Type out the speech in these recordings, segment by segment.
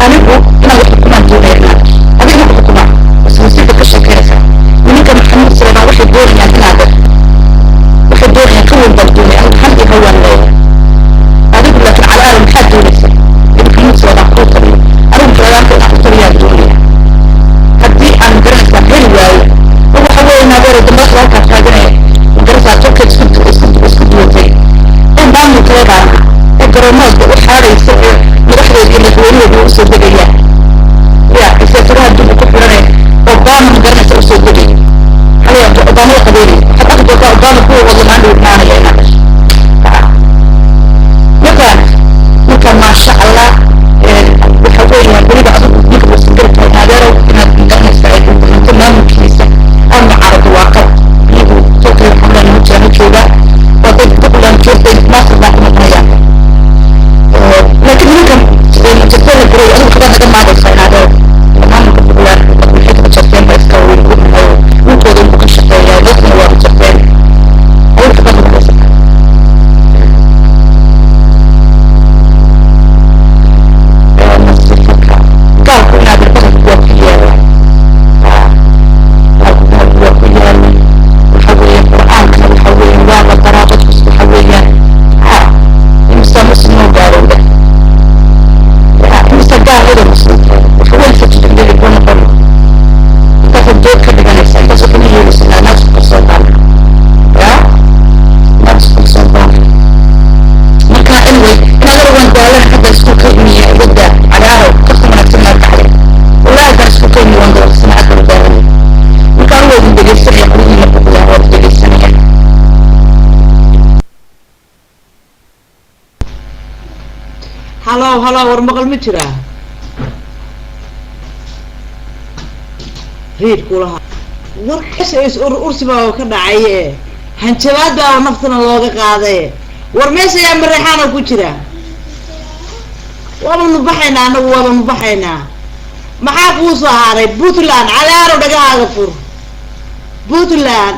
أنا حكومة دولينا أنا حكومة بس نسيب كشة كيسة ونيك محمد سلام واحد دور يعني هذا واحد دور يعني كل الدولة أو حد هو اللي أنا أقول لك على العالم حد ولسه محمد سلام قوتي أنا بقول لك الأخطرية الدولية هدي عن دراسة حلوة وحاولنا برضه مصر كفاية دراسة توكل اسكت دوتي بعمل كده الجرامات وحارة يسوي مرحلة اللي تقوليه بوصدقية يا يسافرها الدنيا كفرانة أوباما مجرد وصدقية حاليا أوباما قبيلي حتى أخذ أوباما هو والله ما عنده معنى يناقش مكان ما شاء الله وحوينا بريبا أصلا نكبر سنجرت هذا وكنا نقدر نستعد ونتمام الكنيسة أما عرض واقع يبو توكل الحملة المجانة كذا وضد قبلا كيف مصر بعد مطمئنة لكن ممكن تستوى البريء أنا بخبرنا كم معدل سعين هذا لما نقول بقولان الحيطة بتشتين بيسكوي ممكن يكون الشتين لسنا هو بتشتين أول خبرنا بيسك نصفك قال كنا بالبغض بوكيالي بوكيالي وحويا القرآن كنا بحويا وانا طراقة بس بحويا المستمس انه قالوا له المستقال غير المسلم وحويا فتح اللي يقولون قلوا تاخد دور كده كان يسأل بس كنا يلسنا نفس الصوتان نفس الصوتان marka anyway inaga waan daalan hadda isku keeniyay wadda cagaaro qofka wanaagsan ma tahay wallahi baan isku keeniyay waan daalan sanad kala daalan marka aan wada dhageysanay qolada la buuxiyo wada dhageysanay halo war maqal ma jira reed kulaha war kaas ursiba ka dhacay hanjabaad baa naftana looga qaaday war meesha yaa marixaana ku jira waanu baxaynaa anagu waanu baxaynaa maxaa kuu soo haray Puntland calaaro dhagahaaga fur Puntland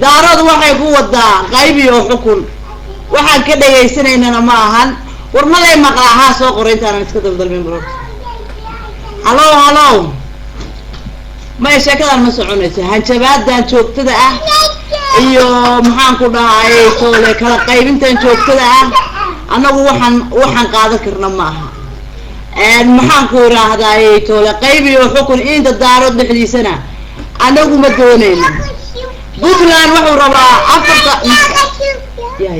daaradu waxay ku wadaa qayb iyo xukun waxaan ka dhageysanaynaa ma ahan war ma lay maqlaaha soo qorintaan iska dabdalmeen bro halo ma sheekadan ma soconaysa hanjabaadan joogtada ah iyo maxaan ku dhahay toole kala qaybintan joogtada ah anagu waxaan qaadan karna ma aha maxaan ku raahday toole qayb iyo xukun inta daarood dhexdiisana anagu ma doonayno Puntland wuxuu rabaa afarta ya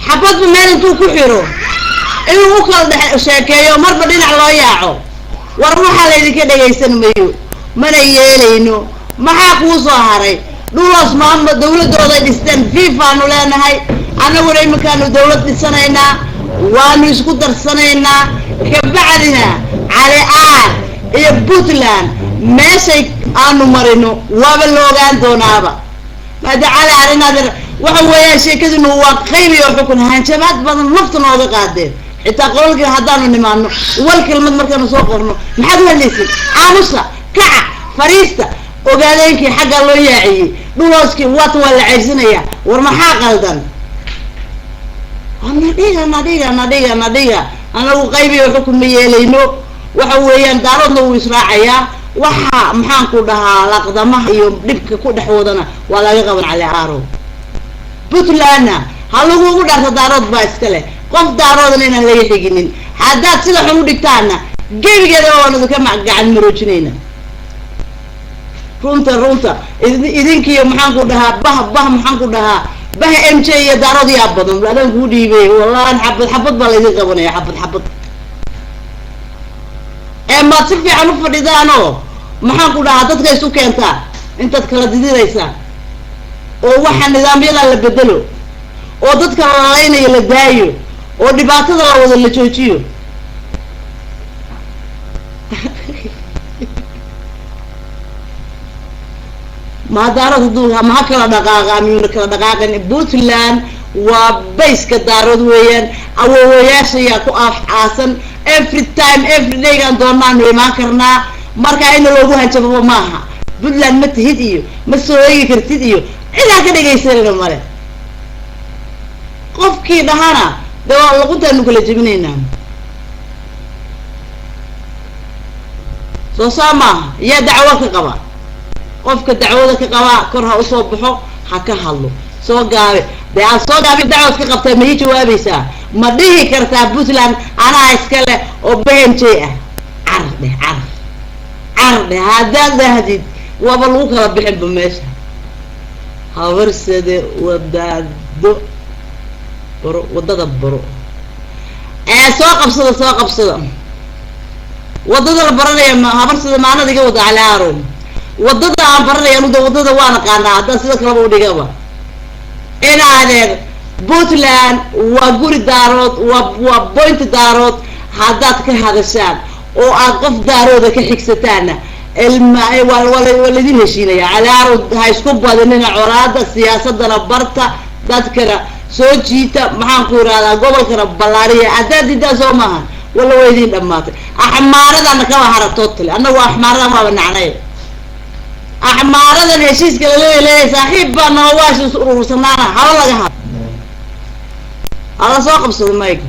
xabad meel intuu ku xiro inuu u kala sheekeeyo marba dhinac loo yaaco war waxa la idinka dhageysan mayo mana yeelayno maxaa kuu soo haray dhulos maamul dawladooda dhistaan FIFA aanu leenahay anaguna imikaanu dawlad dhisanaynaa waanu isku darsanaynaa ka bacdina cali iyo Puntland meeshay aanu marino waaba loogaan doonaaba maada cali arinaad waxa weeyaan sheekaduna waa qayb iyo xukun hanjabaad badan nafta nooga qaadeen xitaa qolka hadaanu nimaano wal kelmad markaanu soo qorno maxaad waleysay aamusa kaca fariista ogaadeenkii xagga loo yaaciyay dhulooskii wata wala ceebsanaya war maxaa qaldan nadiga anagu qayb iyo xukun ma yeelayno waxa weeyaan daaradna uu israacayaa waxa maxaan ku dhahaa laqdamaha iyo dhibka ku dhaxwadana waa laga qaban cali aaro Puntland ha lagu ugu dhaarta daarad baa iska leh qof daaroodna inaan laga xiginin haddaad sida xun u dhigtaana gebigeeda waanu ka gacan maroojinayna runta idinkiyo maxaan ku dhahaa bah maxaan ku dhahaa bah MJ iyo daarad yaa badan ladan ku dhiibay wallahi xabad baa la idin qabanaya xabad ma si fiican u fadhidaano maxaan ku dhahaa dadka isu keentaa intaad kala didiraysa oo waxa nidaamyada la bedelo oo dadka la leenayo la daayo oo dhibaatada la wada la joojiyo ما دارت دوها ما كلا دقاقة من كلا دقاقة Puntland وبيس كدارود ويان أو وياش ياكو عاصن every time every day كان دورنا نما كرنا مركا إنه لو بوها تبغى معها Puntland متهديو مسوي كرتيديو إلا كده جيسيرنا مرة قف كده هنا ده والله قلت إنه كل جبنينا soo saama yaa dacwo ka qaba qofka dacwada ka qaba kor ha u soo baxo ha ka hadlo soo gaabe de aad soo gaabe dacwad ka qabtay ma ii jawaabaysaa ma dhihi kartaa Puntland anaa iskale oo BMJ ah carde haddaad dhahdid waba lagu kala bixinba meesha habarsade wadaado baro wadada baro soo qabsada wadada la baranaya ma habarsade maanada iga wada calaaro wadada aan baranaya anu wadada waan aqaanaa haddaan sida kalaba u dhigaba inaadeer Puntland waa guri daarood waa point daarood haddaad ka hadashaan oo aad qof daarooda ka xigsataana waladin heshiinaya calaaro ha isku badinina colaada siyaasadana barta dadkana soo jiita maxaan ku irahdaa gobolkana ballaariya haddaad didaa soo maaha wala weydiin dhamaatay axmaaradana kaba hara totally annagu axmaaradan waaba nacnay axmaaradan heshiiska laleeyahay saaxiib baa noo waashis urursanaana hala laga hado hala soo qabsado mayga